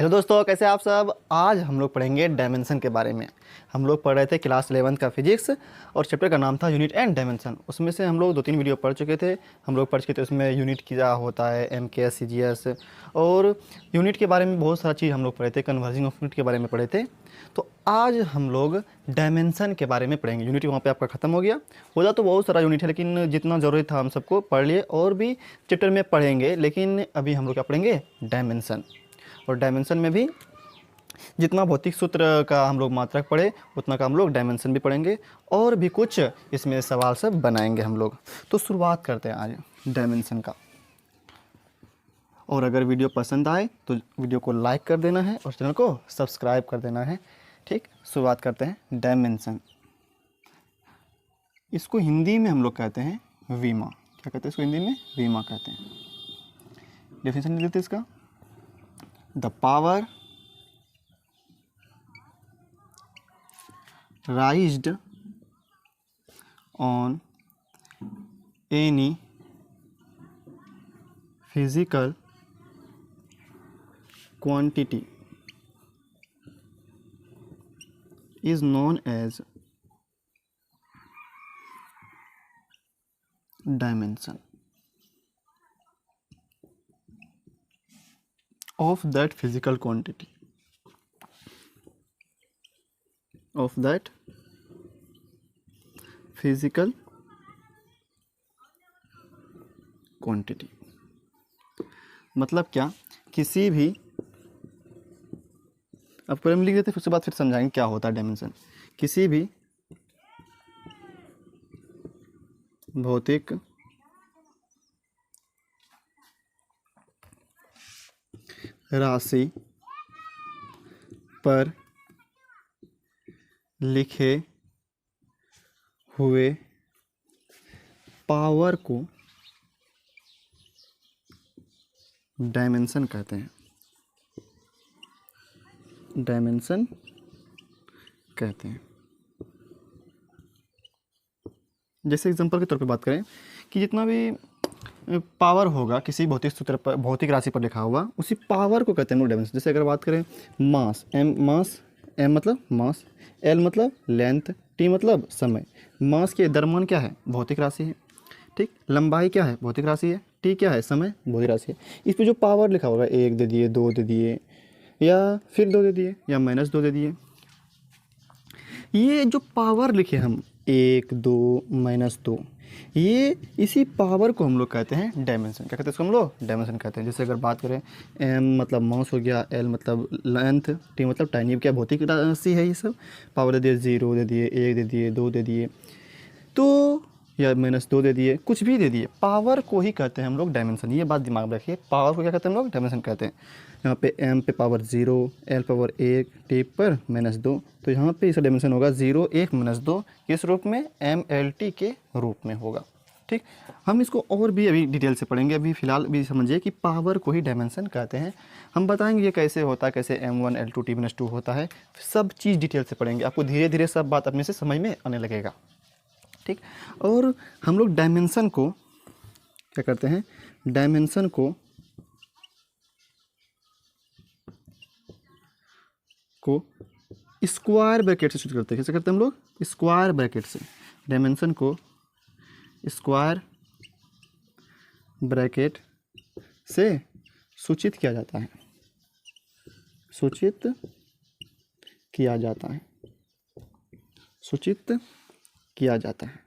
Hello दोस्तों, कैसे आप सब। आज हम लोग पढ़ेंगे डायमेंशन के बारे में। हम लोग पढ़ रहे थे क्लास 11 का फिजिक्स और चैप्टर का नाम था यूनिट एंड डायमेंशन। उसमें से हम लोग 2-3 वीडियो पढ़ चुके थे। हम लोग पढ़ चुके थे उसमें यूनिट क्या होता है, MKS CGS, और यूनिट के बारे में बहुत सारा चीज़ हम लोग पढ़े थे। कन्वर्जिंग ऑफ यूनिट के बारे में पढ़े थे। तो आज हम लोग डायमेंशन के बारे में पढ़ेंगे। यूनिट वहाँ पे आपका ख़त्म हो गया। होता तो बहुत सारा यूनिट है, लेकिन जितना ज़रूरी था हम सबको पढ़ लिए, और भी चैप्टर में पढ़ेंगे। लेकिन अभी हम लोग क्या पढ़ेंगे, डायमेंशन। और डायमेंशन में भी जितना भौतिक सूत्र का हम लोग मात्रक पढ़े, उतना का हम लोग डायमेंशन भी पढ़ेंगे, और भी कुछ इसमें सवाल सब बनाएंगे हम लोग। तो शुरुआत करते हैं आज डायमेंशन का। और अगर वीडियो पसंद आए तो वीडियो को लाइक कर देना है और चैनल को सब्सक्राइब कर देना है। ठीक, शुरुआत करते हैं डायमेंशन। इसको हिंदी में हम लोग कहते हैं विमा। क्या कहते हैं इसको हिंदी में? विमा कहते हैं। डेफिनेशन लिख देते हैं इसका। The power raised on any physical quantity is known as dimension of that physical quantity, of that physical quantity। मतलब क्या, किसी भी, अब पहले हम लिख देते हैं, फिर उसके बाद फिर समझाएंगे क्या होता है डायमेंशन। किसी भी भौतिक राशि पर लिखे हुए पावर को डायमेंशन कहते हैं। डायमेंशन कहते हैं। जैसे एग्जांपल के तौर पे बात करें कि जितना भी पावर होगा किसी भौतिक सूत्र पर, भौतिक राशि पर लिखा हुआ, उसी पावर को कहते हैं हम लोग डायमेंशन। जैसे अगर बात करें मास, एम मतलब मास, एल मतलब लेंथ, टी मतलब समय। मास के दरम्यान क्या है? भौतिक राशि है। ठीक, लंबाई क्या है? भौतिक राशि है। टी क्या है? समय, भौतिक राशि है। इस पर जो पावर लिखा होगा, 1 दे दिए, 2 दे दिए, या फिर 2 दे दिए, या -2 दे दिए, ये जो पावर लिखे हम 1, 2, -2, ये इसी पावर को हम लोग कहते हैं डायमेंशन। क्या कहते हैं इसको हम लोग? डायमेंशन कहते हैं। जैसे अगर बात करें, एम मतलब मास हो गया, एल मतलब लेंथ, टी मतलब टाइम। ये क्या भौतिक राशि है? ये सब पावर दे दिए, 0 दे दिए, 1 दे दिए, 2 दे दिए, तो या -2 दे दिए, कुछ भी दे दिए, पावर को ही कहते हैं हम लोग डायमेंशन। ये बात दिमाग में रखिए, पावर को क्या कहते हैं हम लोग? डायमेंशन कहते हैं। यहाँ पे एम पे पावर 0, एल पावर 1, टी पर -2, तो यहाँ पे इसका डायमेंशन होगा 0, 1, -2। किस रूप में? MLT के रूप में होगा। ठीक, हम इसको और भी अभी डिटेल से पढ़ेंगे। अभी फिलहाल भी समझिए कि पावर को ही डायमेंशन कहते हैं। हम बताएंगे ये कैसे होता है, कैसे M1 L2 T-2 होता है, सब चीज़ डिटेल से पढ़ेंगे। आपको धीरे धीरे सब बात अपने से समझ में आने लगेगा। ठीक, और हम लोग डायमेंशन को क्या करते हैं? डायमेंशन को स्क्वायर ब्रैकेट से शुरू करते हैं। कैसे करते हैं हम लोग? स्क्वायर ब्रैकेट से। डायमेंशन को स्क्वायर ब्रैकेट से सूचित किया जाता है। सूचित किया जाता है। सूचित किया जाता है।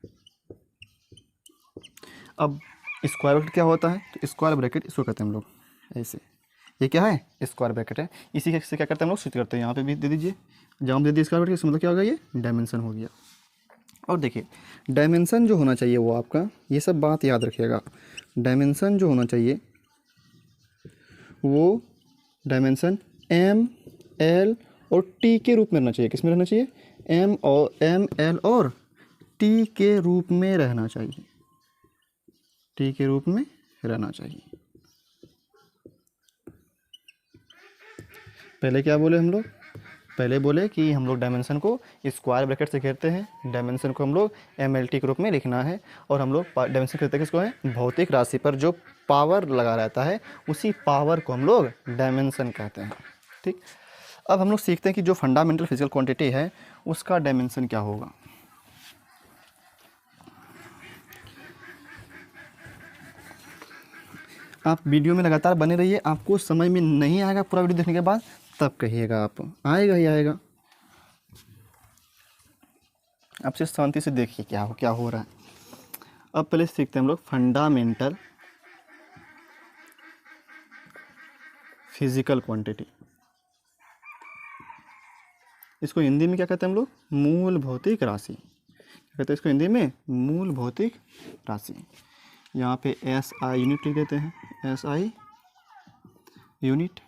अब स्क्वायर ब्रैकेट क्या होता है? तो स्क्वायर ब्रैकेट इसको कहते हैं हम लोग ऐसे। ये क्या है? स्क्वायर ब्रैकेट है। इसी से क्या करते हैं हम लोग? सूचित करते हैं। यहाँ पे भी दे दीजिए, जहाँ दे दिए स्क्वायर ब्रैकेट, इसका मतलब क्या होगा? ये डायमेंशन हो गया। और देखिए, डायमेंशन जो होना चाहिए वो आपका, ये सब बात याद रखिएगा। डायमेंशन जो होना चाहिए वो डायमेंशन M, L और T के रूप में रहना चाहिए। किस में रहना चाहिए? M, L और T के रूप में रहना चाहिए। T के रूप में रहना चाहिए। पहले क्या बोले हम लोग? पहले बोले कि हम लोग डायमेंशन को स्क्वायर ब्रैकेट से घेरते हैं। डायमेंशन को हम लोग MLT के रूप में लिखना है। और हम लोग डायमेंशन कहते हैं किसको है? भौतिक राशि पर जो पावर लगा रहता है, उसी पावर को हम लोग डायमेंशन कहते हैं। ठीक, अब हम लोग सीखते हैं कि जो फंडामेंटल फिजिकल क्वांटिटी है उसका डायमेंशन क्या होगा। आप वीडियो में लगातार बने रहिए, आपको समझ में नहीं आएगा पूरा वीडियो देखने के बाद तब कहिएगा, आप आएगा ही आएगा। आपसे शांति से देखिए क्या हो रहा है। अब पहले सीखते हैं हम लोग फंडामेंटल फिजिकल क्वांटिटी। इसको हिंदी में क्या कहते हैं हम लोग, मूल भौतिक राशि। क्या कहते हैं इसको हिंदी में, मूल भौतिक राशि। यहाँ पे एस आई यूनिट लिख देते हैं, एस आई यूनिट,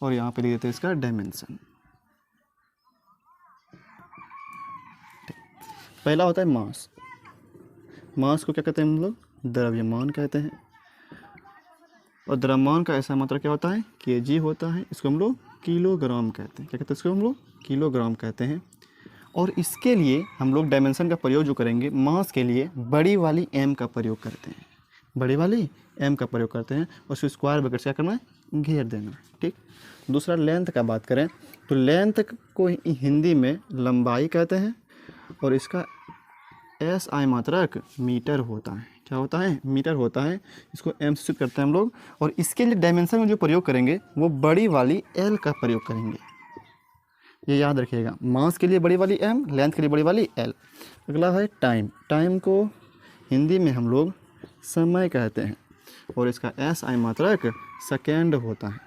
और यहाँ पे लिख देते हैं इसका डायमेंशन। पहला होता है मास। मास को क्या कहते हैं हम लोग, द्रव्यमान कहते हैं। और द्रव्यमान का ऐसा मात्रा क्या होता है, केजी होता है। इसको हम लोग किलोग्राम कहते हैं। क्या कहते हैं इसको हम लोग, किलोग्राम कहते हैं। और इसके लिए हम लोग डायमेंशन का प्रयोग जो करेंगे, मास के लिए बड़ी वाली एम का प्रयोग करते हैं, बड़ी वाली एम का प्रयोग करते हैं। और उसको स्क्वायर ब्रैकेट से क्या करना है, घेर देना। ठीक, दूसरा लेंथ का बात करें तो लेंथ को हिंदी में लंबाई कहते हैं। और इसका एस आई मात्रक मीटर होता है। क्या होता है, मीटर होता है। इसको एम से सूचित करते हैं हम लोग। और इसके लिए डायमेंशन में जो प्रयोग करेंगे वो बड़ी वाली एल का प्रयोग करेंगे, ये याद रखिएगा। मास के लिए बड़ी वाली एम, लेंथ के लिए बड़ी वाली एल। अगला है टाइम। टाइम को हिंदी में हम लोग समय कहते हैं। और इसका एस आई मात्रक सेकेंड होता है।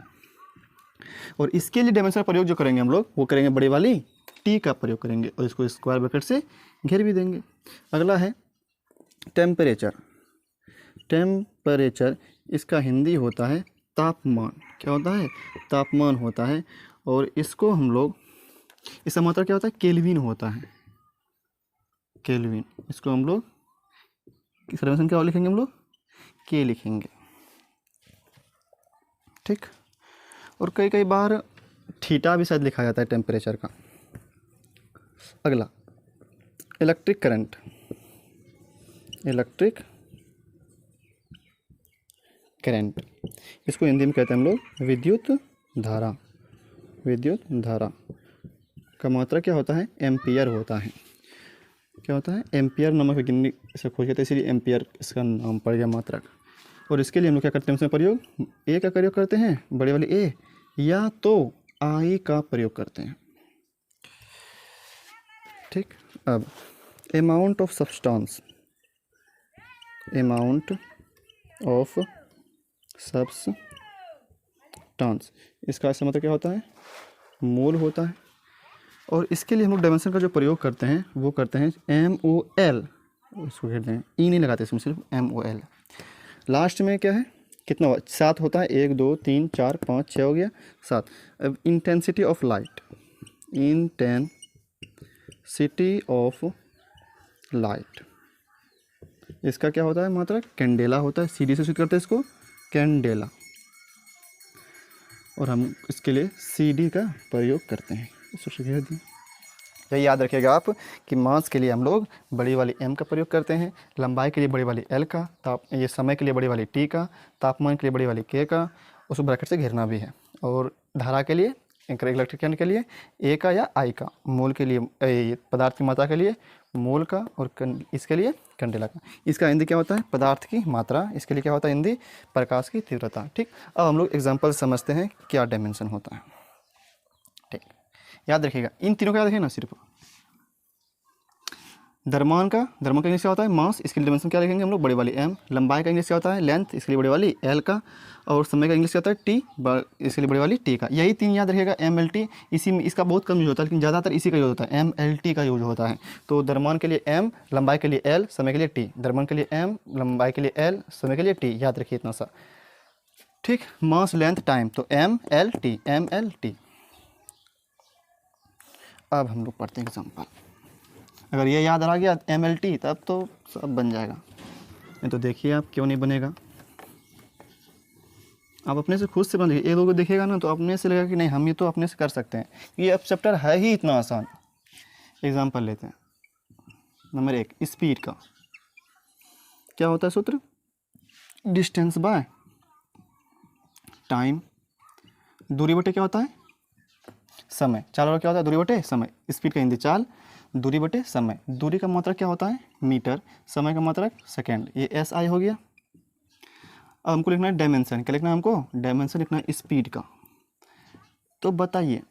और इसके लिए डायमेंशन प्रयोग जो करेंगे हम लोग, वो करेंगे बड़ी वाली टी का प्रयोग करेंगे। और इसको स्क्वायर ब्रैकेट से घेर भी देंगे। अगला है टेम्परेचर। टेम्परेचर इसका हिंदी होता है तापमान। क्या होता है, तापमान होता है। और इसको हम लोग, इसका मतलब क्या होता है, केल्विन होता है, केल्विन। इसको हम लोग सर्वेक्षण क्या लिखेंगे, हम लोग के लिखेंगे। ठीक, और कई कई बार थीटा भी शायद लिखा जाता है टेम्परेचर का। अगला इलेक्ट्रिक करंट। इलेक्ट्रिक करंट, इसको हिंदी में कहते हैं हम लोग विद्युत धारा। विद्युत धारा का मात्रा क्या होता है, एम्पियर होता है। क्या होता है, एम्पियर नामक वैज्ञानिक इसे खोजे थे, इसलिए एम्पियर इसका नाम पड़ गया मात्रक। और इसके लिए हम लोग क्या करते हैं, उसमें प्रयोग ए का प्रयोग करते हैं, बड़े वाले ए, या तो आई का प्रयोग करते हैं। ठीक, अब amount of substance. Amount of substance, इसका ऐसा मतलब क्या होता है, मोल होता है। और इसके लिए हम लोग डायमेंशन का जो प्रयोग करते हैं वो करते हैं MOL। उसको कहते हैं, ई नहीं लगाते इसमें, सिर्फ MOL। लास्ट में क्या है, कितना हुआ, 7 होता है, 1 2 3 4 5 6 हो गया 7। अब intensity of light. Intensity of light, इसका क्या होता है मात्रा, कैंडेला होता है। CD से शुरू करते हैं इसको, कैंडेला। और हम इसके लिए CD का प्रयोग करते हैं। इसको घेर दिए। यही याद रखिएगा आप कि मास के लिए हम लोग बड़ी वाली M का प्रयोग करते हैं, लंबाई के लिए बड़ी वाली L का, ये समय के लिए बड़ी वाली T का, तापमान के लिए बड़ी वाली K का, उसको ब्रैकेट से घेरना भी है। और धारा के लिए, इलेक्ट्रिक करंट के लिए A का या I का, मोल के लिए पदार्थ की मात्रा के लिए मोल का, और इसके लिए कैंडेला का। इसका हिंदी क्या होता है, पदार्थ की मात्रा। इसके लिए क्या होता है हिंदी, प्रकाश की तीव्रता। ठीक, अब हम लोग एग्जाम्पल समझते हैं क्या डायमेंशन होता है। ठीक, याद रखिएगा, इन तीनों का याद रखिए ना। सिर्फ द्रव्यमान का इंग्लिश क्या होता है, मास। इसके लिए डायमेंशन क्या लिखेंगे हम लोग, बड़ी वाली M। लंबाई का इंग्लिश क्या होता है, लेंथ। इसके लिए बड़ी वाली L का। और समय का इंग्लिश क्या होता है, T। इसके लिए बड़ी वाली T का। यही 3 याद रखिएगा, MLT। इसी में इसका बहुत कम यूज होता है, लेकिन ज़्यादातर इसी का यूज होता है, MLT का यूज होता है। तो द्रव्यमान के लिए M, लंबाई के लिए L, समय के लिए T। द्रव्यमान के लिए M, लंबाई के लिए L, समय के लिए T। याद रखिए इतना सा। ठीक, मास, लेंथ, टाइम, तो MLT, MLT। अब हम लोग पढ़ते हैं एग्जाम्पल। अगर ये याद आ गया MLT, तब तो सब बन जाएगा। नहीं तो देखिए आप क्यों नहीं बनेगा। आप अपने से खुद से बन देखिए, एक दो को देखिएगा ना तो अपने से लगेगा कि नहीं हम ये तो अपने से कर सकते हैं। ये अब चैप्टर है ही इतना आसान। एग्जाम्पल लेते हैं। नंबर 1, स्पीड का क्या होता है सूत्र, डिस्टेंस बाय टाइम। दूरी बटे क्या होता है, समय। चाल और क्या होता है, दूरी बटे समय। स्पीड का हिंदी चाल, दूरी बटे समय। दूरी का मात्रक क्या होता है, मीटर। समय का मात्रक सेकेंड। ये एस आई हो गया। अब हमको लिखना है डायमेंशन। क्या लिखना है हमको, डायमेंशन लिखना है स्पीड का। तो बताइए,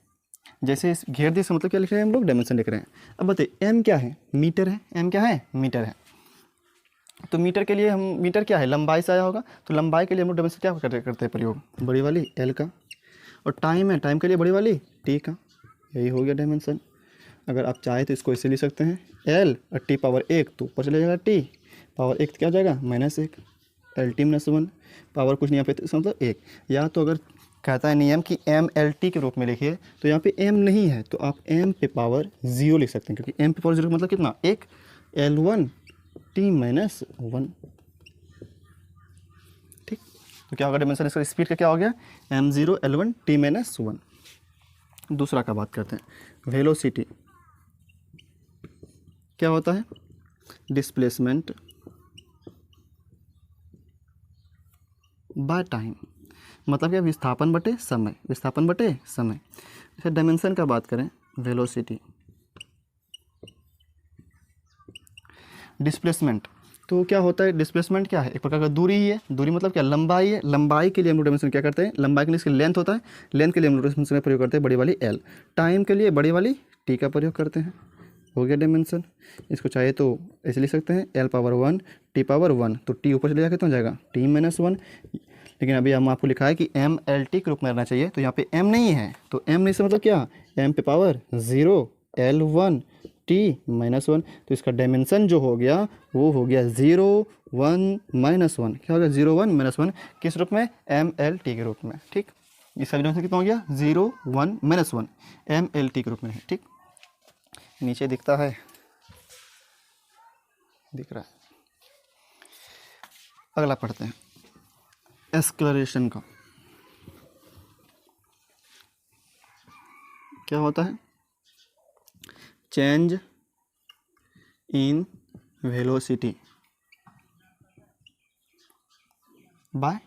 जैसे इस घेर दिए, इसका मतलब क्या लिख रहे हैं हम लोग, डायमेंशन लिख रहे हैं। अब बताइए एम क्या है, मीटर है। एम क्या है, मीटर है। तो मीटर के लिए हम, मीटर क्या है, लंबाई से आया होगा, तो लंबाई के लिए हम लोग डायमेंशन क्या करते हैं प्रयोग, बड़ी वाली एल का। और टाइम है, टाइम के लिए बड़ी वाली टी का। यही हो गया डायमेंशन। अगर आप चाहे तो इसको ऐसे लिख सकते हैं, एल और टी पावर 1, तो ऊपर चले जाएगा टी पावर 1, क्या हो जाएगा -1, एल टी -1। पावर कुछ नहीं यहाँ पे, तो इसका मतलब 1। या तो अगर कहता है नियम कि एम एल टी के रूप में लिखिए, तो यहाँ पे एम नहीं है तो आप एम पे पावर 0 लिख सकते हैं, क्योंकि एम पे पावर 0 मतलब कितना, 1, L1 T -1। ठीक, तो क्या होगा डायमेंशन इसका, स्पीड का क्या हो गया, m0 L1 T -1। दूसरा का बात करते हैं, वेलोसिटी क्या होता है, डिस्प्लेसमेंट बाय टाइम, मतलब क्या, विस्थापन बटे समय, विस्थापन बटे समय। जैसे डायमेंशन का बात करें, वेलोसिटी, डिस्प्लेसमेंट, तो क्या होता है, डिस्प्लेसमेंट क्या है, एक प्रकार का दूरी ही है। दूरी मतलब क्या, लंबाई है। लंबाई के लिए हम लोग डायमेंशन क्या करते हैं, लंबाई के लिए इसकी लेंथ होता है, लेंथ के लिए हम लोग डायमेंशन का प्रयोग करते हैं बड़ी वाली एल। टाइम के लिए बड़ी वाली टी का प्रयोग करते हैं। हो गया डायमेंशन। इसको चाहे तो ऐसे लिख सकते हैं, एल पावर 1 टी पावर 1, तो टी ऊपर चले जाकर तो हो जाएगा टी -1। लेकिन अभी हम आपको लिखा है कि एम एल टी के रूप में रहना चाहिए, तो यहाँ पे एम नहीं है, तो एम नहीं से मतलब क्या, एम पे पावर 0 L1 T -1। तो इसका डायमेंशन जो हो गया वो हो गया 0 1 -1। क्या हो गया, 0 1 -1, किस रूप में, एम एल टी के रूप में। ठीक, इसका डायमेंशन कितना हो गया, 0 1 -1, एम एल टी के रूप में है। ठीक, नीचे दिखता है, दिख रहा है। अगला पढ़ते हैं, एक्सेलरेशन का क्या होता है, change in velocity by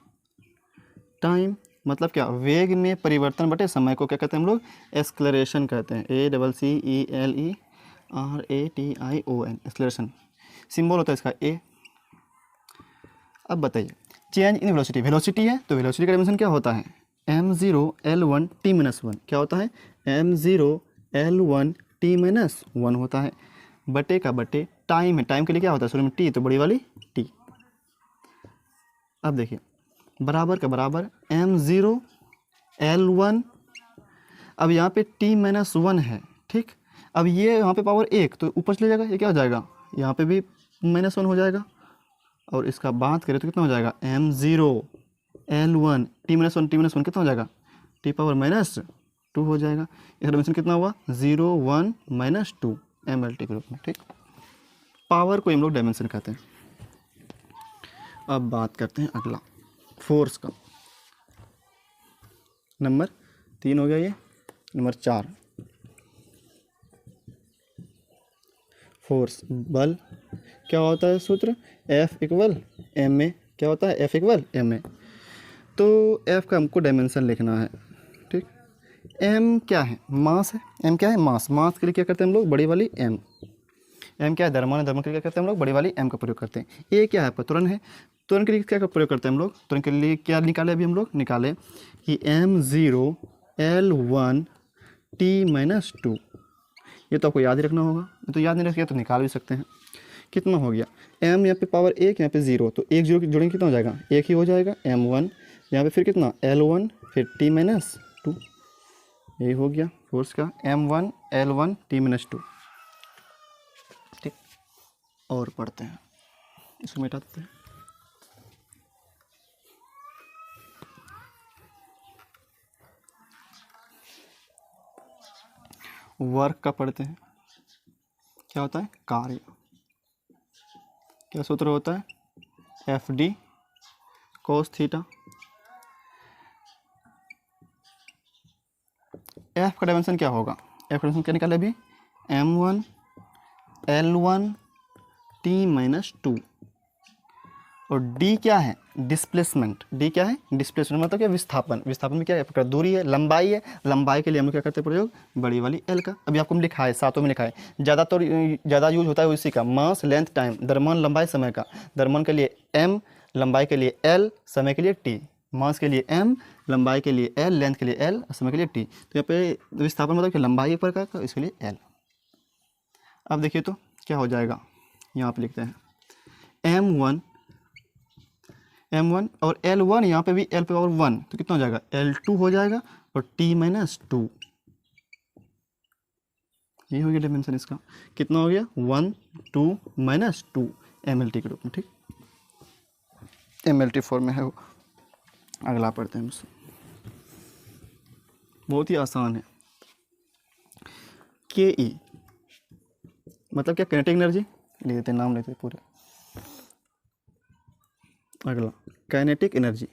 time, मतलब क्या, वेग में परिवर्तन बटे समय को क्या कहते हैं हम लोग, एक्सेलरेशन कहते हैं। ACCELERATION, acceleration. सिंबल होता है इसका ए। अब बताइए, चेंज इन वेलोसिटी, वेलोसिटी है तो वेलोसिटी का डायमेंशन क्या होता है, m0 L1 T -1। क्या होता है, m0 L1 T -1 होता है, बटे का बटे टाइम है। टाइम के लिए क्या होता है, शुरू में टी, तो बड़ी वाली टी। अब देखिए, बराबर का बराबर m0 L1, अब यहाँ पे T -1 है। ठीक, अब ये यहाँ पे पावर 1, तो ऊपर चले जाएगा, ये क्या हो जाएगा, यहाँ पे भी -1 हो जाएगा। और इसका बात करें तो कितना हो जाएगा, m0 L1 T -1 कितना हो जाएगा, T पावर -2 हो जाएगा। इसका डायमेंशन कितना हुआ, 0 1 -2 mLT के रूप में। ठीक, पावर को हम लोग डायमेंशन कहते हैं। अब बात करते हैं अगला, फोर्स का। नंबर 3 हो गया ये। नंबर 4, फोर्स, बल। क्या होता है सूत्र, F = ma। क्या होता है, F = ma। तो F का हमको डायमेंशन लिखना है। ठीक, m क्या है, मास है। m क्या है, मास। मास के लिए क्या करते हैं हम लोग, बड़ी वाली m। m क्या है, द्रव्यमान है। द्रव्यमान के लिए क्या करते हैं हम लोग, बड़ी वाली m का प्रयोग करते हैं। a क्या है, त्वरण है। त्वरण के लिए क्या का प्रयोग करते हैं हम लोग, त्वरण के लिए क्या निकाले, अभी हम लोग निकाले कि m0 L1 T -2। ये तो आपको याद ही रखना होगा, तो याद नहीं रखिए तो निकाल भी सकते हैं। कितना हो गया, m यहाँ पे पावर 1, यहाँ पे 0, तो 1 0 जोड़ेंगे कितना हो जाएगा, 1 ही हो जाएगा। m1 यहाँ पे फिर कितना, L1 फिर T -2। यही हो गया फोर्स का, m1 L1 T -2। ठीक, और पढ़ते हैं, इसको मिटा देते हैं। वर्क का पढ़ते हैं। क्या होता है, कार्य। क्या सूत्र होता है, FD cos थीटा। F का डायमेंशन क्या होगा, F का डायमेंशन क्या निकाले अभी, m1 L1 T -2। और डी क्या है, डिस्प्लेसमेंट। डी क्या है, डिस्प्लेसमेंट मतलब क्या, विस्थापन। विस्थापन में क्या है, दूरी है, लंबाई है। लंबाई के लिए हम लोग क्या करते हैं प्रयोग, बड़ी वाली एल का। अभी आपको लिखा है, सातों में लिखा है, ज़्यादा यूज होता है उसी का, मास लेंथ टाइम, द्रव्यमान लंबाई समय का। द्रव्यमान के लिए एम, लंबाई के लिए एल, समय के लिए टी। मास के लिए एम, लंबाई के लिए एल, लेंथ के लिए एल, समय के लिए टी। तो यहाँ पे विस्थापन मतलब कि लंबाई पर का, इसके लिए एल। अब देखिए तो क्या हो जाएगा, यहाँ पे लिखते हैं m1 और L1, यहाँ पे भी L पे और 1, तो कितना हो जाएगा, L2 हो जाएगा, और T-2, ये हो गया डायमेंशन इसका। कितना हो गया, 1 2 -2 mLT के रूप में, ठीक, mLT फॉर्म में है वो। अगला पढ़ते हैं उससे, बहुत ही आसान है। KE मतलब क्या, काइनेटिक एनर्जी, लिख देते हैं, नाम लेते हैं पूरे। अगला kinetic energy,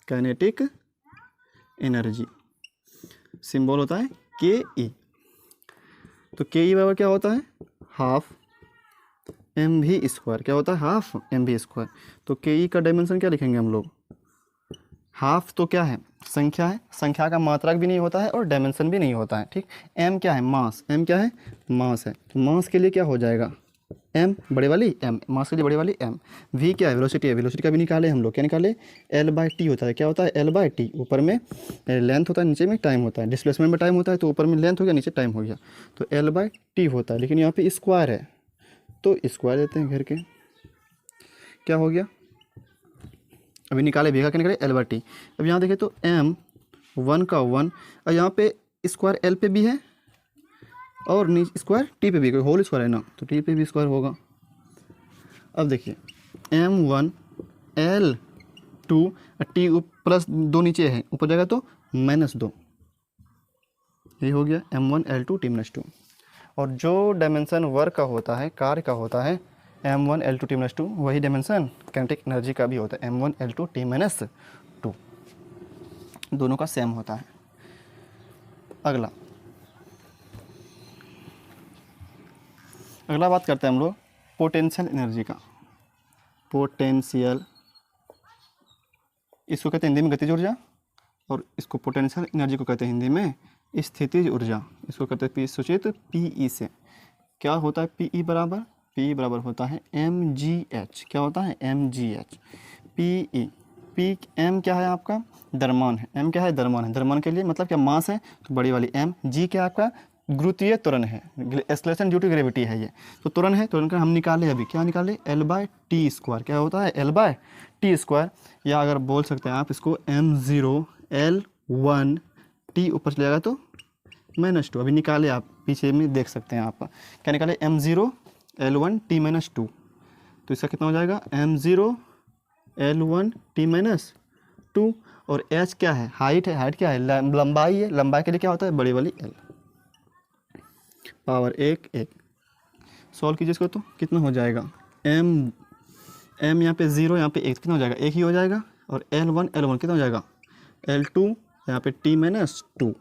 kinetic energy symbol होता है KE। तो KE बराबर क्या होता है, हाफ mv²। क्या होता है, हाफ mv²। तो KE का डायमेंशन क्या लिखेंगे हम लोग, हाफ तो क्या है, संख्या है, संख्या का मात्रक भी नहीं होता है और डायमेंशन भी नहीं होता है, ठीक। m क्या है, मास, m क्या है, मास है। तो मास के लिए क्या हो जाएगा, m बड़े वाली m, मास के लिए बड़े वाली m। v क्या है, वेलोसिटी है, वेलोसिटी का भी निकाले हम लोग, क्या निकाले, L/T होता है। क्या होता है, L/T, ऊपर में लेंथ होता है, नीचे में टाइम होता है। डिस्प्लेसमेंट में टाइम होता है, तो ऊपर में लेंथ हो गया, नीचे टाइम हो गया, तो L/T होता है। लेकिन यहाँ पे स्क्वायर है, तो स्क्वायर देते हैं घेर के, क्या हो गया, अभी निकाले भी, क्या निकाले, L/T। अब यहाँ देखें तो m1 का 1, और यहाँ पे स्क्वायर L पे भी है और नीचे स्क्वायर T पे भी, कोई होल स्क्वायर है ना, तो T पे भी स्क्वायर होगा। अब देखिए m1 L2 T प्लस 2 नीचे है, ऊपर जाएगा तो -2, यही हो गया m1 L2 T-2। और जो डायमेंशन वर्क का होता है, कार्य का होता है, m1 L2 T-2, वही डायमेंशन काइनेटिक एनर्जी का भी होता है, m1 L2 T-2, दोनों का सेम होता है। अगला बात करते हैं हम लोग पोटेंशियल एनर्जी का। पोटेंशियल, इसको कहते हैं हिंदी में गतिज ऊर्जा, और इसको पोटेंशियल एनर्जी को कहते हैं हिंदी में स्थितिज ऊर्जा। इसको कहते हैं सूचित PE से। क्या होता है PE बराबर, PE बराबर होता है mgh। क्या होता है, mgh। PE, P m क्या है आपका, द्रव्यमान है, m क्या है, द्रव्यमान है। द्रव्यमान के लिए मतलब क्या, मास है, तो बड़ी वाली m। g क्या आपका, गुरुत्वीय त्वरण है, एक्सेलरेशन ड्यू टू ग्रेविटी है ये, तो त्वरण है। त्वरण का हम निकाले अभी, क्या निकाले, L/T²। क्या होता है, L/T², या अगर बोल सकते हैं आप इसको m0 L1 T, ऊपर चले जाएगा तो -2। अभी निकाले आप, पीछे में देख सकते हैं आप, क्या निकाले, m0 L1 T-2, तो इसका कितना हो जाएगा, m0 L1 T-2। और h क्या है, हाइट है, हाइट क्या है, लंबाई है, लंबाई के लिए क्या होता है, बड़ी वाली L, पावर 1 सॉल्व कीजिए इसको, तो कितना हो जाएगा, m यहाँ पे 0, यहाँ पे 1, कितना हो जाएगा, 1 ही हो जाएगा। और L1 कितना हो जाएगा, L2 यहाँ पे T-2,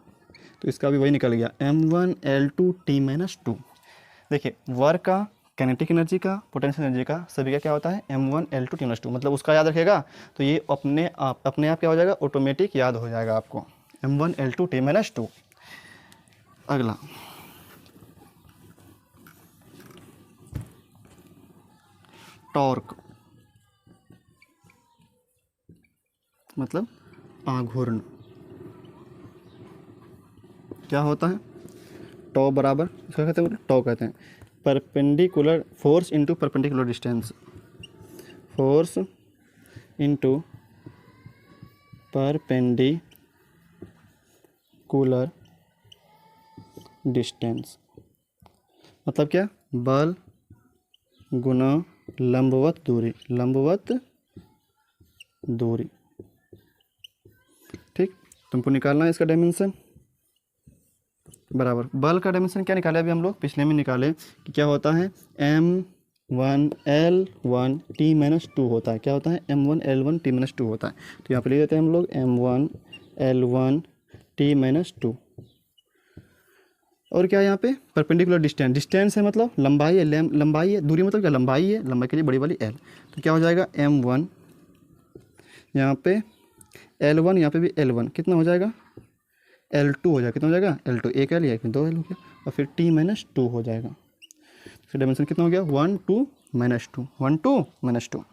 तो इसका भी वही निकल गया, m1 L2 T-2। देखिए वर्क का, काइनेटिक एनर्जी का, पोटेंशियल एनर्जी का, सभी का क्या होता है, m1 L2 T-2, मतलब उसका याद रखेगा तो ये अपने आप क्या हो जाएगा, ऑटोमेटिक याद हो जाएगा आपको, m1 L2 T-2। अगला टॉर्क, मतलब आघूर्ण। क्या होता है, टॉ बराबर, इसका कहते हैं, टॉ कहते हैं perpendicular force into perpendicular distance, force into perpendicular distance, मतलब क्या, बल गुना लंबवत दूरी, लंबवत दूरी, ठीक। तुमको निकालना है इसका डायमेंशन बराबर। बल का डायमेंशन क्या निकाले अभी हम लोग, पिछले में निकाले कि क्या होता है, m1 L1 T-2 होता है। क्या होता है, m1 L1 T-2 होता है। तो यहाँ पे ले देते हैं हम लोग m1 L1 T-2, और क्या है यहाँ पे परपेंडिकुलर डिस्टेंस, डिस्टेंस है मतलब लंबाई है, लंबाई है, दूरी मतलब क्या लंबाई है, लंबाई के लिए बड़ी वाली एल, तो क्या हो जाएगा m1 यहाँ पे L1, यहाँ पे भी L1 कितना हो जाएगा L2 हो जाएगा, कितना हो जाएगा L2, एक L या एक 2 L हो गया, और फिर T-2 हो जाएगा। फिर डायमेंशन कितना हो गया 1 2 -2 1 2 -2।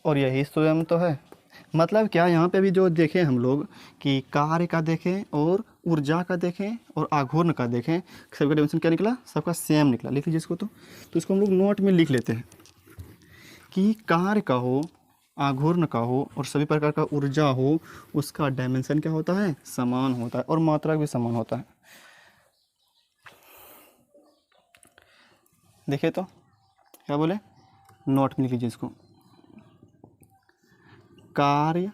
और यही स्वयं तो है, मतलब क्या यहाँ पे भी जो देखें हम लोग कि कार्य का देखें और ऊर्जा का देखें और आघूर्ण का देखें, सबका डायमेंशन क्या निकला, सबका सेम निकला। लिख लीजिए इसको, तो इसको हम लोग नोट में लिख लेते हैं कि कार्य का हो, आघूर्ण का हो और सभी प्रकार का ऊर्जा हो, उसका डायमेंशन क्या होता है, समान होता है और मात्रा भी समान होता है। देखिए तो क्या बोले, नोट में लिख लीजिए इसको, कार्य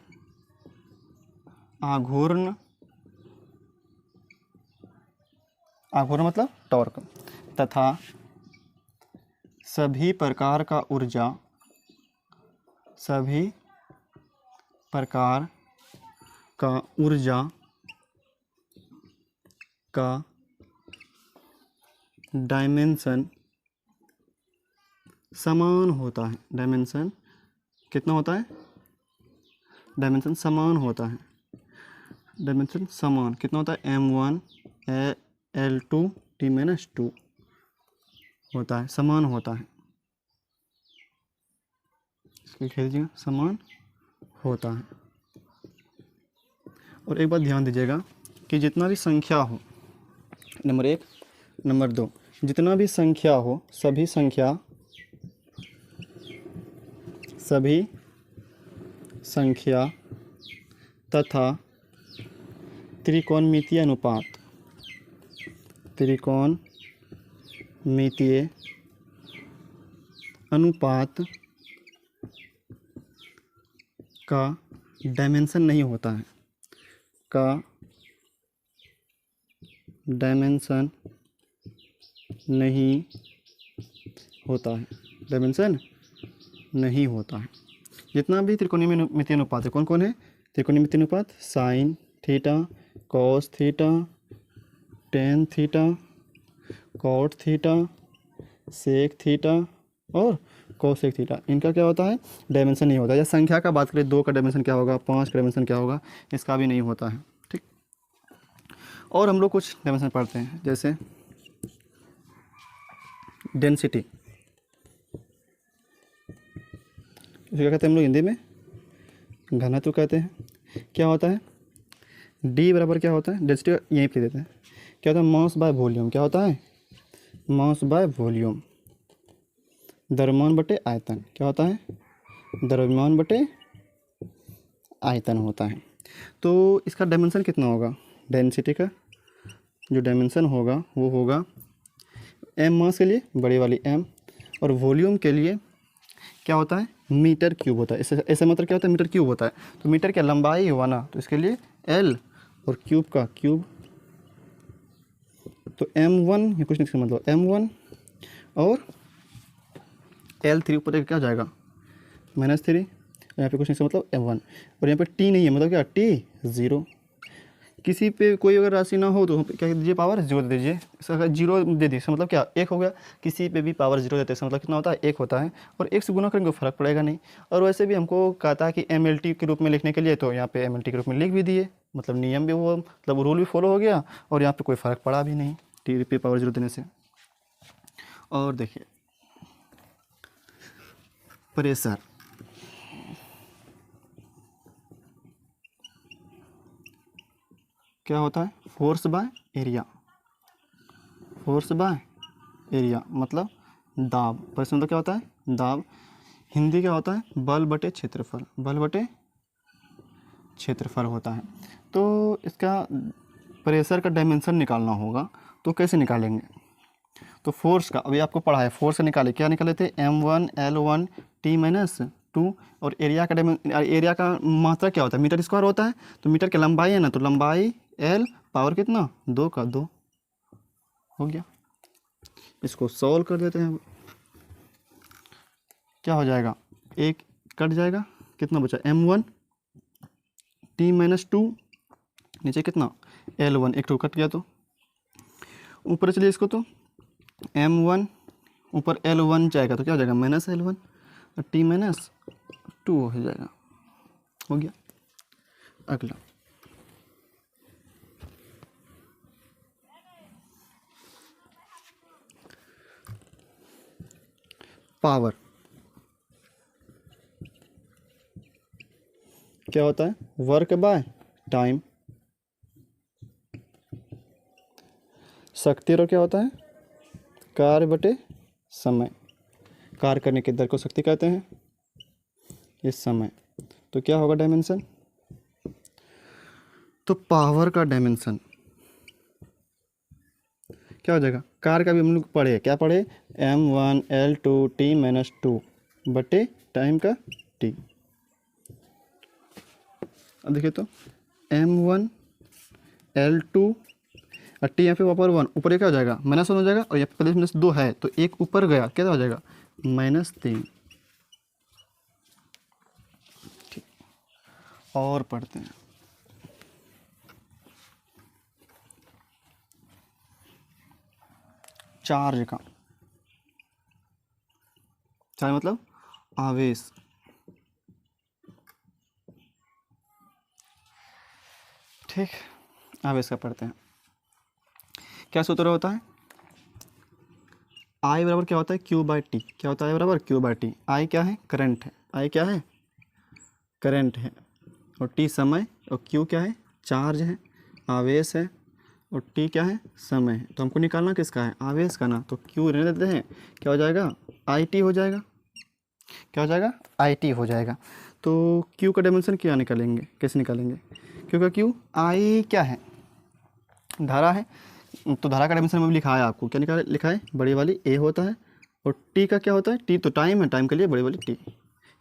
आघूर्ण, आघूर्ण मतलब टॉर्क, तथा सभी प्रकार का ऊर्जा, सभी प्रकार का ऊर्जा का डायमेंशन समान होता है। डायमेंशन कितना होता है, डायमेंशन समान होता है, डायमेंशन समान कितना होता है m1 L2 T-2 होता है, समान होता है, इसको लिख दीजिएगा समान होता है। और एक बात ध्यान दीजिएगा कि जितना भी संख्या हो, नंबर 1 नंबर 2, जितना भी संख्या हो, सभी संख्या, सभी संख्या तथा त्रिकोणमितीय अनुपात, त्रिकोणमितीय अनुपात का डायमेंशन नहीं होता है, का डायमेंशन नहीं होता है, डायमेंशन नहीं होता है। जितना भी त्रिकोणमितीय अनुपात है, कौन कौन है, त्रिकोणमितीय अनुपात sine theta, cos theta, tan theta, cot theta, sec theta और कोसेक थीटा, इनका क्या होता है, डायमेंशन नहीं होता। या संख्या का बात करें, 2 का डायमेंशन क्या होगा, 5 का डायमेंशन क्या होगा, इसका भी नहीं होता है। ठीक, और हम लोग कुछ डायमेंशन पढ़ते हैं, जैसे डेंसिटी, क्या कहते हैं हम लोग हिंदी में, घनत्व कहते हैं। क्या होता है, D बराबर क्या होता है, डेंसिटी यहीं पे देते हैं, क्या होता है मास बाय वॉल्यूम, क्या होता है मास बाय वॉल्यूम, द्रव्यमान बटे आयतन, क्या होता है द्रव्यमान बटे आयतन होता है। तो इसका डायमेंशन कितना होगा, डेंसिटी का जो डायमेंशन होगा वो होगा m मास के लिए बड़ी वाली m, और वॉल्यूम के लिए क्या होता है मीटर क्यूब होता है। ऐसे मतलब क्या होता है मीटर क्यूब होता है, तो मीटर क्या लंबाई हुआ ना, तो इसके लिए L और क्यूब का क्यूब, तो m1 ये कुछ नहीं मतलब m1 और L3 ऊपर क्या हो जाएगा -3, यहाँ पे कुछ नहीं मतलब m1, और यहाँ पे t नहीं है मतलब क्या t 0। किसी पे कोई अगर राशि ना हो तो क्या दीजिए पावर 0 दे दीजिए, अगर 0 दे दी मतलब क्या 1 हो गया, किसी पे भी पावर 0 देते हैं मतलब कितना होता है 1 होता है, और 1 से गुना करेंगे फ़र्क पड़ेगा नहीं। और वैसे भी हमको कहता है कि MLT के रूप में लिखने के लिए, तो यहाँ पे MLT के रूप में लिख भी दिए, मतलब नियम भी वो मतलब रूल भी फॉलो हो गया, और यहाँ पे कोई फ़र्क पड़ा भी नहीं टी पे पावर 0 देने से। और देखिए प्रेशर, क्या होता है force by area, force by area मतलब दाब, प्रेशर मतलब क्या होता है दाब। हिंदी क्या होता है बल बटे क्षेत्रफल, बल बटे क्षेत्रफल होता है। तो इसका प्रेशर का डायमेंशन निकालना होगा, तो कैसे निकालेंगे, तो फोर्स का अभी आपको पढ़ा है, फोर्स से निकाले, क्या निकाले थे m1 L1 T-2, और एरिया का एरिया का मात्रा क्या होता है मीटर स्क्वायर होता है, तो मीटर की लंबाई है ना, तो लंबाई L पावर कितना 2 का 2 हो गया। इसको सॉल्व कर देते हैं, क्या हो जाएगा एक कट जाएगा, कितना बचा m1 T-2, नीचे कितना L1 एक 2 कट गया, तो ऊपर चलिए इसको, तो m1 ऊपर L1 जाएगा तो क्या हो जाएगा -L1 और t -2 हो जाएगा। हो गया। अगला पावर क्या होता है, वर्क बाय टाइम। शक्ति रो क्या होता है, कार्य बटे समय। कार्य करने की दर को शक्ति कहते हैं, ये समय। तो क्या होगा डायमेंशन, तो पावर का डायमेंशन क्या हो जाएगा, कार्य का भी हम लोग पढ़े, क्या पढ़े, m1 L2 t -2 बटे टाइम का t। अब देखिए तो m1 L2 और t यहाँ पे ऊपर 1, ऊपर ये क्या हो जाएगा -1 हो जाएगा, और यहाँ पे प्लस -2 है तो एक ऊपर गया, क्या हो जाएगा -3। ठीक, और पढ़ते हैं। चार्ज का, चार्ज मतलब आवेश। ठीक, आवेश का पढ़ते हैं। क्या सूत्र होता है, I बराबर क्या होता है Q/T। क्या होता है I बराबर Q/T। I क्या है, करंट है। I क्या है, करंट है। और T समय, और Q क्या है, चार्ज है, आवेश है, और T क्या है, समय है। तो हमको निकालना किसका है, आवेश का ना, तो Q रहने देते हैं, क्या हो जाएगा IT हो जाएगा। क्या हो जाएगा, IT हो जाएगा। तो Q का डायमेंशन क्या निकालेंगे, कैसे निकालेंगे, क्योंकि Q I क्या है, धारा है, तो धारा का डायमेंशन में भी लिखा है आपको, क्या निकाल लिखा है, बड़ी वाली A होता है, और T का क्या होता है, T तो टाइम है, टाइम के लिए बड़ी वाली T।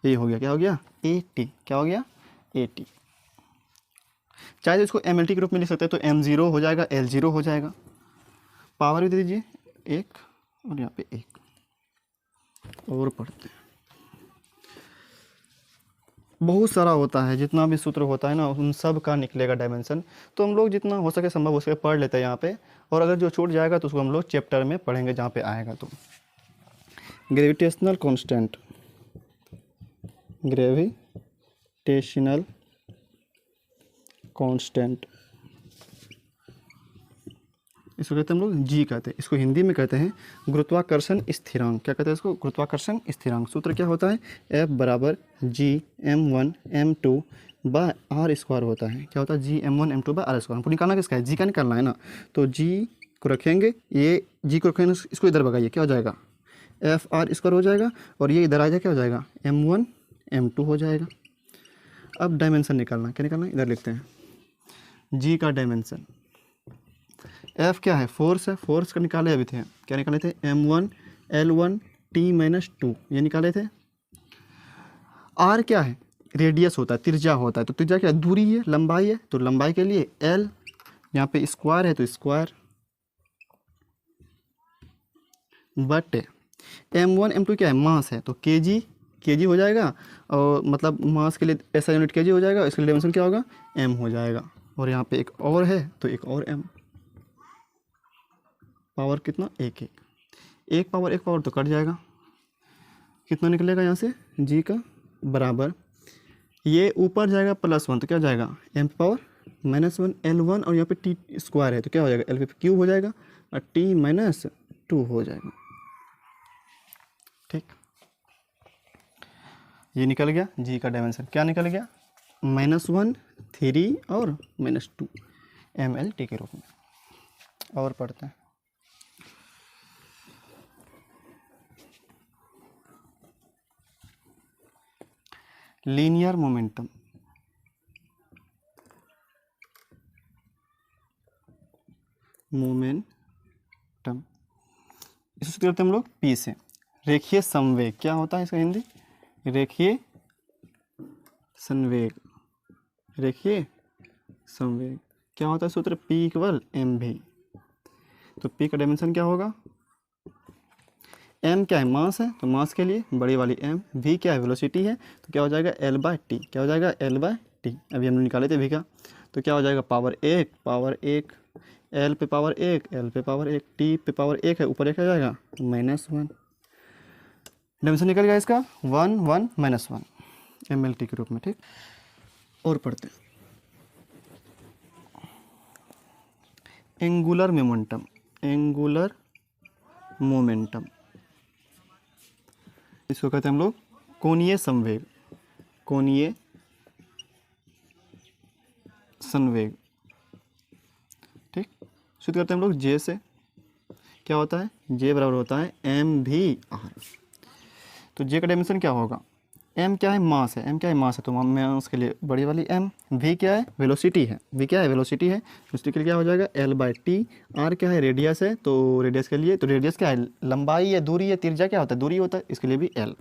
ये हो गया, क्या हो गया AT। क्या हो गया AT। चाहे तो इसको MLT के रूप में लिख सकते हैं, तो M0 हो जाएगा, L0 हो जाएगा। पावर भी दे दीजिए 1 और यहाँ पे 1। और पढ़ते हैं, बहुत सारा होता है, जितना भी सूत्र होता है ना उन सब का निकलेगा डायमेंशन। तो हम लोग जितना हो सके संभव हो सके पढ़ लेते हैं यहाँ पे, और अगर जो छूट जाएगा तो उसको हम लोग चैप्टर में पढ़ेंगे जहाँ पे आएगा। तो ग्रेविटेशनल कांस्टेंट, ग्रेविटेशनल कांस्टेंट, इसको कहते हैं हम लोग जी कहते हैं, इसको हिंदी में कहते हैं गुरुत्वाकर्षण स्थिरांक। क्या कहते हैं इसको, गुरुत्वाकर्षण स्थिरांक। सूत्र क्या होता है, F बराबर G(m1 m2) bye are square होता है। क्या होता है, G(m1 m2) bye are square. हमको निकालना किसका है, जी का निकालना है ना, तो जी को रखेंगे, ये जी को रखेंगे, इसको इधर भगाइए, क्या हो जाएगा F(r)² हो जाएगा, और ये इधर आ जाए, क्या हो जाएगा m1 m2 हो जाएगा। अब डायमेंशन निकालना, क्या निकालना, इधर लिखते हैं जी का डायमेंशन। F क्या है, फोर्स है, फोर्स का निकाले अभी थे, क्या निकाले थे, m1 L1 t -2 ये निकाले थे। R क्या है, रेडियस होता है, त्रिज्या होता है, तो त्रिज्या क्या है, दूरी है, लंबाई है, तो लंबाई के लिए L, यहाँ पे स्क्वायर है तो स्क्वायर, बट m1 m2 क्या है, मास है, तो केजी हो जाएगा, और मतलब मास के लिए ऐसा यूनिट केजी हो जाएगा, इसके लिए डायमेंशन क्या होगा, m हो जाएगा। और यहाँ पे एक और है तो एक और m, पावर कितना, एक पावर तो कट जाएगा, कितना निकलेगा यहाँ से, जी का बराबर, ये ऊपर जाएगा +1 तो क्या हो जाएगा m⁻⁻1 L1, और यहाँ पे t स्क्वायर है तो क्या हो जाएगा L पे क्यूब हो जाएगा, और t -2 हो जाएगा। ठीक, ये निकल गया जी का डायमेंशन। क्या निकल गया, -1 3 और -2 MLT के रूप में। और पढ़ते हैं, लीनियर मोमेंटम। इसको करते हैं हम लोग P से, रेखीय संवेग। क्या होता है इसका हिंदी, रेखीय संवेग, रेखीय संवेग। क्या होता है सूत्र, P = mv। तो P का डायमेंशन क्या होगा, m क्या है, मास है, तो मास के लिए बड़ी वाली m, v क्या है, वेलोसिटी है, तो क्या हो जाएगा L/t। क्या हो जाएगा L/t, अभी हमने निकाले थे v का, तो क्या हो जाएगा पावर 1 एल पे पावर एक, एल पे पावर एक, टी पे पावर एक है, ऊपर एक आ जाएगा -1। डायमेंशन निकल गया इसका 1 1 -1 mlt के रूप में। ठीक, और पढ़ते हैं एंगुलर मोमेंटम। एंगुलर मोमेंटम इसको कहते हैं हम लोग कोणीय संवेग। कोणीय संवेग। ठीक, शुरू करते हैं हम लोग जे से। क्या होता है, जे बराबर होता है mv/r। तो जे का डायमेंशन क्या होगा, m क्या है, मास है, m क्या है, मास है, तो मास के लिए बड़ी वाली m, v क्या है, वेलोसिटी है, v क्या है, वेलोसिटी है, उसके लिए क्या हो जाएगा L/t। r क्या है, रेडियस है, तो रेडियस के लिए, तो रेडियस क्या है, लंबाई है, दूरी है, त्रिज्या क्या होता है, दूरी होता है, इसके लिए भी l।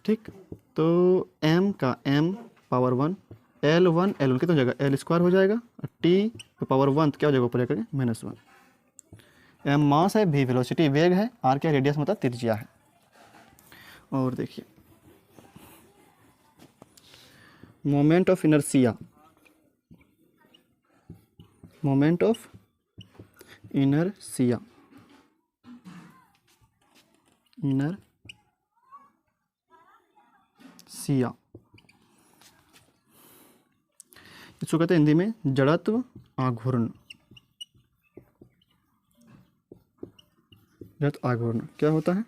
ठीक, तो m का m पावर 1, L1 L1 कितना हो जाएगा, L² हो जाएगा, और t पावर 1 तो क्या हो जाएगा, ऊपर जाकर -1। m मास है, v वेलोसिटी वेग है, r क्या रेडियस मतलब त्रिज्या है। और देखिए moment of inertia. Moment of inertia, inertia इसको कहते हैं हिंदी में जड़त्व आघूर्ण। जड़त्व आघूर्ण क्या होता है,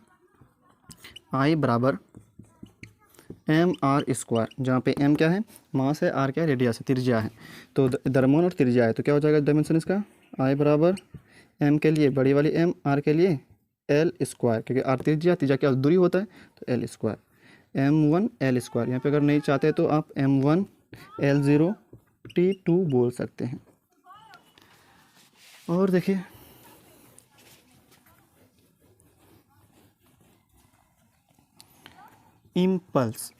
I बराबर mr², जहाँ पे m क्या है, मास है, r क्या है, रेडियस है, त्रिज्या है, तो द्रव्यमान और त्रिज्या है, तो क्या हो जाएगा डायमेंशन इसका, I बराबर m के लिए बड़ी वाली m, r के लिए l², क्योंकि r त्रिज्या, त्रिज्या क्या दूरी होता है, तो l², m1 l²। यहाँ पे अगर नहीं चाहते तो आप m1 l0 t2 बोल सकते हैं। और देखिए इम्पल्स,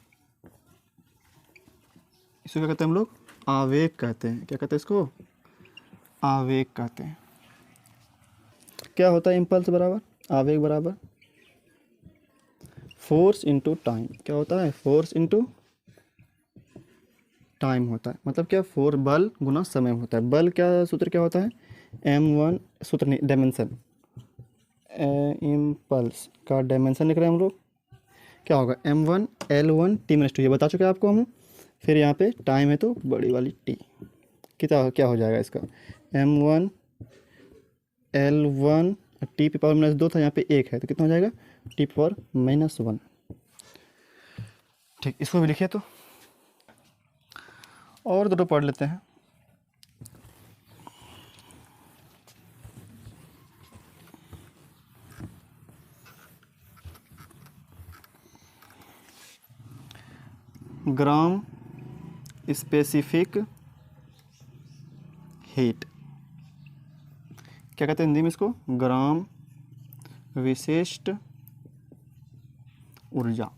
इसको क्या कहते हैं हम लोग, आवेग कहते हैं। क्या कहते हैं इसको, आवेग कहते हैं। क्या होता है इम्पल्स बराबर, आवेग बराबर फोर्स इनटू टाइम। क्या होता है, फोर्स इनटू टाइम होता है, मतलब क्या, फोर्स बल गुना समय होता है। बल क्या सूत्र क्या होता है, m1, सूत्र नहीं, डायमेंशन, इम्पल्स का डायमेंशन लिख रहे हैं हम लोग, क्या होगा m1 l1 t-2, ये बता चुके हैं आपको हम। फिर यहाँ पे टाइम है तो बड़ी वाली t, कितना क्या हो जाएगा इसका, m1 l1 t पे पावर -2 था, यहाँ पे 1 है, तो कितना हो जाएगा t पावर -1। ठीक, इसको भी लिखिए तो, और दो पढ़ लेते हैं। ग्राम स्पेसिफिक हीट, क्या कहते हैं हिंदी में इसको, ग्राम विशिष्ट ऊर्जा।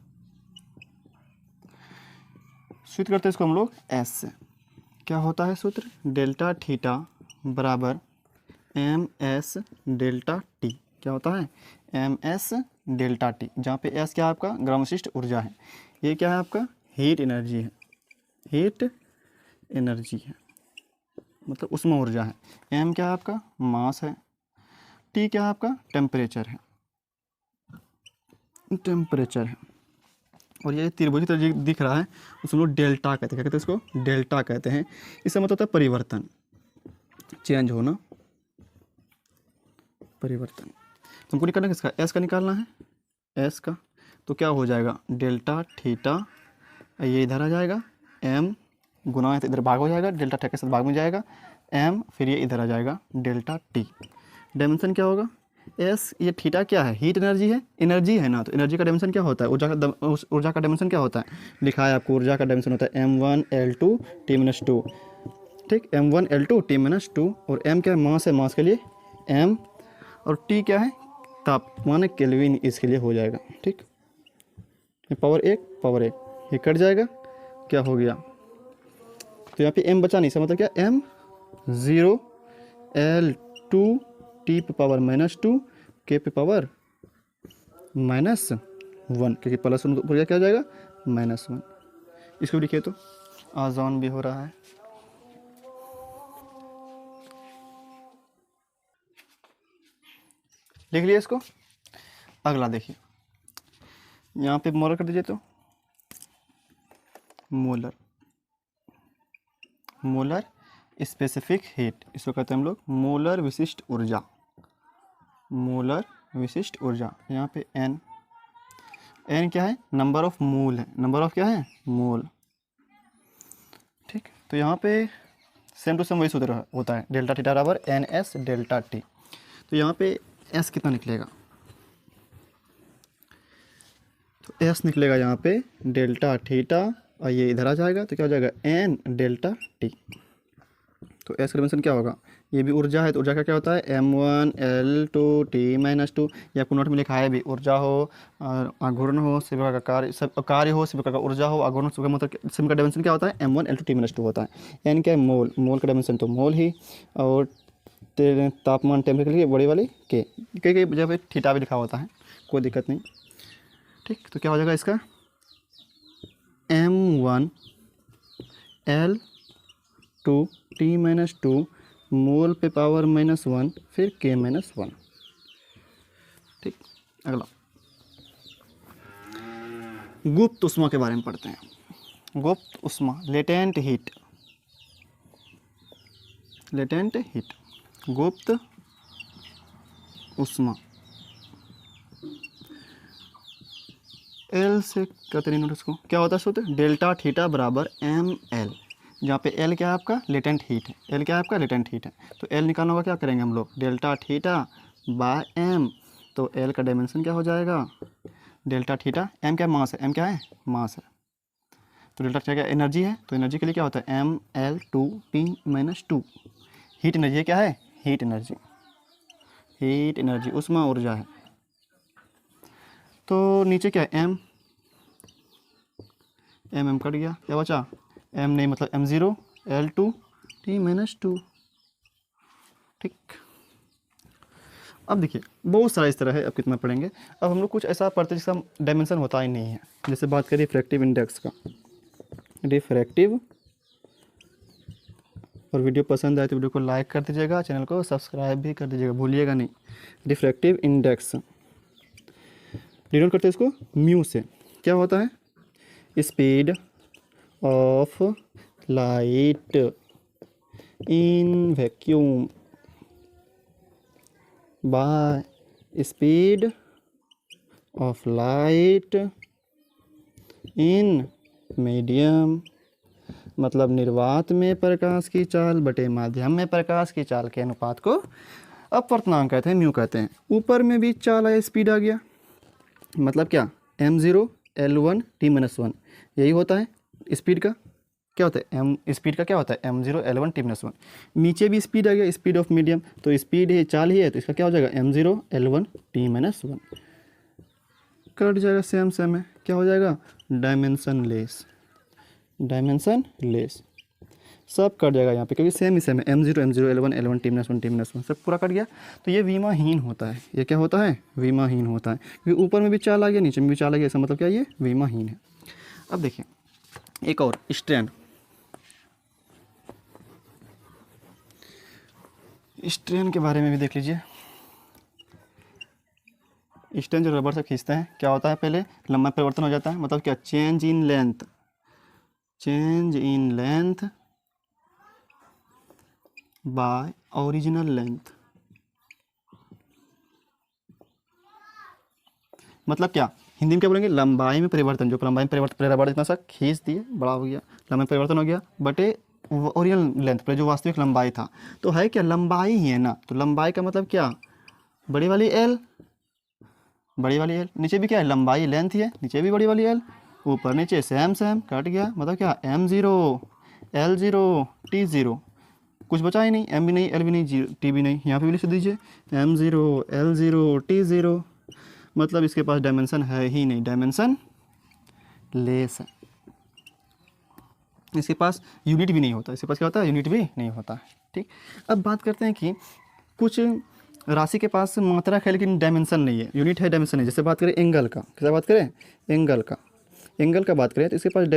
सूत्र करते हैं इसको हम लोग एस से। क्या होता है सूत्र, डेल्टा थीटा बराबर एम एस डेल्टा टी। क्या होता है, एम एस डेल्टा टी, जहाँ पे एस क्या है आपका, ग्राम विशिष्ट ऊर्जा है, ये क्या है आपका, हीट एनर्जी है, हीट एनर्जी है, मतलब उसमें ऊर्जा है। एम क्या है आपका, मास है, टी क्या है आपका, टेम्परेचर है, टेम्परेचर है। और ये त्रिभुज की तरह दिख रहा है, उसमें लोग डेल्टा कहते हैं। क्या कहते हैं इसको, डेल्टा कहते हैं। इसका मतलब होता है परिवर्तन, चेंज होना, परिवर्तन। तो हमको निकालना किसका, एस का निकालना है, एस का। तो क्या हो जाएगा, डेल्टा थीटा, ये इधर आ जाएगा, एम गुना है तो इधर भाग हो जाएगा, डेल्टा थीटा के साथ भाग में जाएगा, एम फिर ये इधर आ जाएगा, डेल्टा टी। डायमेंशन क्या होगा, एस, ये थीटा क्या है, हीट एनर्जी है, एनर्जी है ना, तो एनर्जी का डायमेंशन क्या होता है, ऊर्जा का डायमेंशन क्या होता है, लिखा है आपको, ऊर्जा का डायमेंशन होता है m1 l2 t-2। ठीक, m1 l2 t-2, और m क्या है, मास है, मास के लिए m, और t क्या है, तापमान, केल्विन, इसके लिए हो जाएगा। ठीक, पावर 1 पावर 1 ये कट जाएगा, क्या हो गया, तो यहाँ पे m बचा नहीं, इसका मतलब क्या, m0 l2 t पे पावर -2 k पे पावर -1, क्योंकि प्लस ऊपर क्या हो जाएगा, -1। इसको लिखिए तो, आज़ान भी हो रहा है। लिख लिया इसको। अगला देखिए, यहाँ पे मोलर कर दीजिए, तो मोलर, मोलर स्पेसिफिक हीट, इसको कहते हैं हम लोग मोलर विशिष्ट ऊर्जा, मोलर विशिष्ट ऊर्जा। यहाँ पे एन, एन क्या है, नंबर ऑफ मोल है, नंबर ऑफ क्या है, मोल। ठीक, तो यहाँ पे सेम टू सेम वही सूत्र होता है, डेल्टा थीटा बराबर एन एस डेल्टा टी। तो यहाँ पे एस कितना निकलेगा, तो एस निकलेगा यहाँ पे डेल्टा थीटा, और ये इधर आ जाएगा तो क्या हो जाएगा, एन डेल्टा टी। तो एस का डायमेंशन क्या होगा, ये भी ऊर्जा है, तो ऊर्जा का क्या होता है, M1 L2 T-2, या आपको नोट में लिखा है भी, ऊर्जा हो और आघूर्ण हो, सभी प्रकार का कार्य, सब कार्य हो, सभी प्रकार का ऊर्जा हो, आघूर्ण, सब मतलब सभी का डायमेंशन क्या होता है, M1 L2 T-2 होता है। एन क्या है, मोल, मोल का डायमेंशन तो मोल ही, और तापमान टेम्परेचर के लिए बड़ी वाली के, कई जगह पे थीटा भी लिखा होता है, कोई दिक्कत नहीं। ठीक, तो क्या हो जाएगा इसका, M1 L2 T-2 मोल पे पावर -1, फिर K-1। ठीक, अगला गुप्त उष्मा के बारे में पढ़ते हैं। गुप्त उष्मा, लेटेंट हीट, लेटेंट हीट, गुप्त उष्मा। एल से कहते हैं नोटिस को, क्या होता है सूत्र, डेल्टा थीटा बराबर एम एल, जहाँ पे एल क्या है आपका, लेटेंट हीट है, एल क्या है आपका, लेटेंट हीट है। तो एल निकालना होगा, क्या करेंगे हम लोग, डेल्टा थीटा बाय एम, तो एल का डायमेंशन क्या हो जाएगा, डेल्टा थीटा, एम क्या है, मास है, एम क्या है, मास है, तो डेल्टा थीटा क्या एनर्जी है, तो एनर्जी के लिए क्या होता है, ML2T-2। हीट एनर्जी क्या है, हीट एनर्जी, हीट एनर्जी उष्मा ऊर्जा है। तो नीचे क्या है, एम, एम कट गया, क्या बचा, एम नहीं मतलब M0 L2 T-2। ठीक, अब देखिए बहुत सारा इस तरह है, अब कितना पढ़ेंगे। अब हम लोग कुछ ऐसा पढ़ते हैं जिसका डायमेंशन होता ही नहीं है, जैसे बात करें रिफ्रैक्टिव इंडेक्स का, रिफ्रैक्टिव। और वीडियो पसंद आए तो वीडियो को लाइक कर दीजिएगा, चैनल को सब्सक्राइब भी कर दीजिएगा, भूलिएगा नहीं। रिफ्रैक्टिव इंडेक्स डिनोट करते हैं इसको म्यू से, क्या होता है, speed of light in vacuum by speed of light in medium, मतलब निर्वात में प्रकाश की चाल बटे माध्यम में प्रकाश की चाल के अनुपात को अपवर्तनांक कहते हैं, म्यू कहते हैं। ऊपर में भी चाल आया, स्पीड आ गया, मतलब क्या, M0 L1 T-1, यही होता है स्पीड का, क्या होता है, एम स्पीड का क्या होता है, M0 L1 T-1। नीचे भी स्पीड आ गया, स्पीड ऑफ मीडियम, तो स्पीड है, चाल ही है, तो इसका क्या हो जाएगा, M0 L1 T-1। कट जाएगा, सेम सेम है, क्या हो जाएगा, डायमेंशन लेस, डायमेंशन लेस, सब कट जाएगा यहाँ पे, क्योंकि सेम ही सेम है, M0 L1 L1 T-1 सब पूरा कट गया। तो ये विमाहीन होता है, ये क्या होता है, विमाहीन होता है, क्योंकि ऊपर में भी चाल आ गया, नीचे में भी चाल आ गया, इसका मतलब क्या, ये विमाहीन है। अब देखिए एक और स्ट्रेन, स्ट्रेन के बारे में भी देख लीजिए। स्ट्रेन जो रबर से खींचते हैं, क्या होता है, पहले लंबाई परिवर्तन हो जाता है, मतलब क्या, change in length, change in length bye original length, मतलब क्या, हिंदी में क्या बोलेंगे, लंबाई में परिवर्तन, जो लंबाई में परिवर्तन, रबड़ इतना सा खींच दिए, बड़ा हो गया, लंबाई में परिवर्तन हो गया, बटे ओरिजिनल लेंथ पर जो वास्तविक लंबाई था, तो है क्या, लंबाई ही है ना, तो लंबाई का मतलब क्या, बड़ी वाली एल, बड़ी वाली एल, नीचे भी क्या है, लंबाई लेंथ ही है, नीचे भी बड़ी वाली एल, ऊपर नीचे सेम सेम, कट गया, मतलब क्या, M0 L0 T0, कुछ बचा ही नहीं, एम भी नहीं, एल भी नहीं, टी भी नहीं, यहाँ पे भी लिख दीजिए M0 L0 T0, मतलब इसके पास डायमेंशन है ही नहीं, डायमेंशन लेस है, इसके पास यूनिट भी नहीं होता, इसके पास क्या होता है, यूनिट भी नहीं होता है। ठीक, अब बात करते हैं कि कुछ राशि के पास मात्रक है लेकिन डायमेंशन नहीं है, यूनिट है, डायमेंशन नहीं। जैसे बात करें एंगल का, कैसे बात करें, एंगल का, एंगल का बात करें तो इसके पास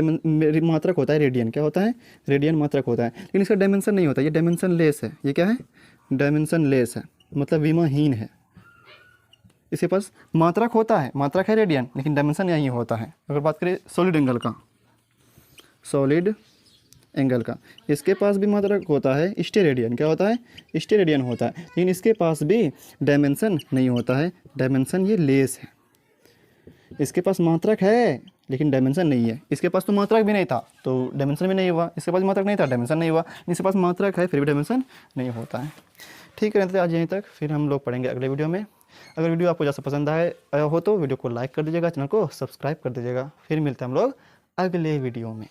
मात्रक होता है रेडियन, क्या होता है, रेडियन मात्रक होता है, लेकिन इसका डायमेंशन नहीं होता, ये डायमेंशन लेस है, ये क्या है, डायमेंशन लेस है, मतलब विमाहीन है, इसके पास मात्रक होता है, मात्रक है रेडियन, लेकिन डायमेंशन यही होता है। अगर बात करें सॉलिड एंगल का, सॉलिड एंगल का, इसके पास भी मात्रक होता है स्टेरेडियन। क्या होता है? स्टेरेडियन होता है, लेकिन इसके पास भी डायमेंशन नहीं होता है, डायमेंशन ये लेस है। इसके पास मात्रक है लेकिन डायमेंशन नहीं है। इसके पास तो मात्रक भी नहीं था तो डायमेंशन भी नहीं हुआ, इसके पास मात्रक नहीं था डायमेंशन नहीं हुआ, इसके पास मात्रक है फिर भी डायमेंशन नहीं होता है। ठीक है, तो आज यहीं तक, फिर हम लोग पढ़ेंगे अगले वीडियो में। अगर वीडियो आपको ज़्यादा पसंद आया हो तो वीडियो को लाइक कर दीजिएगा, चैनल को सब्सक्राइब कर दीजिएगा। फिर मिलते हैं हम लोग अगले वीडियो में।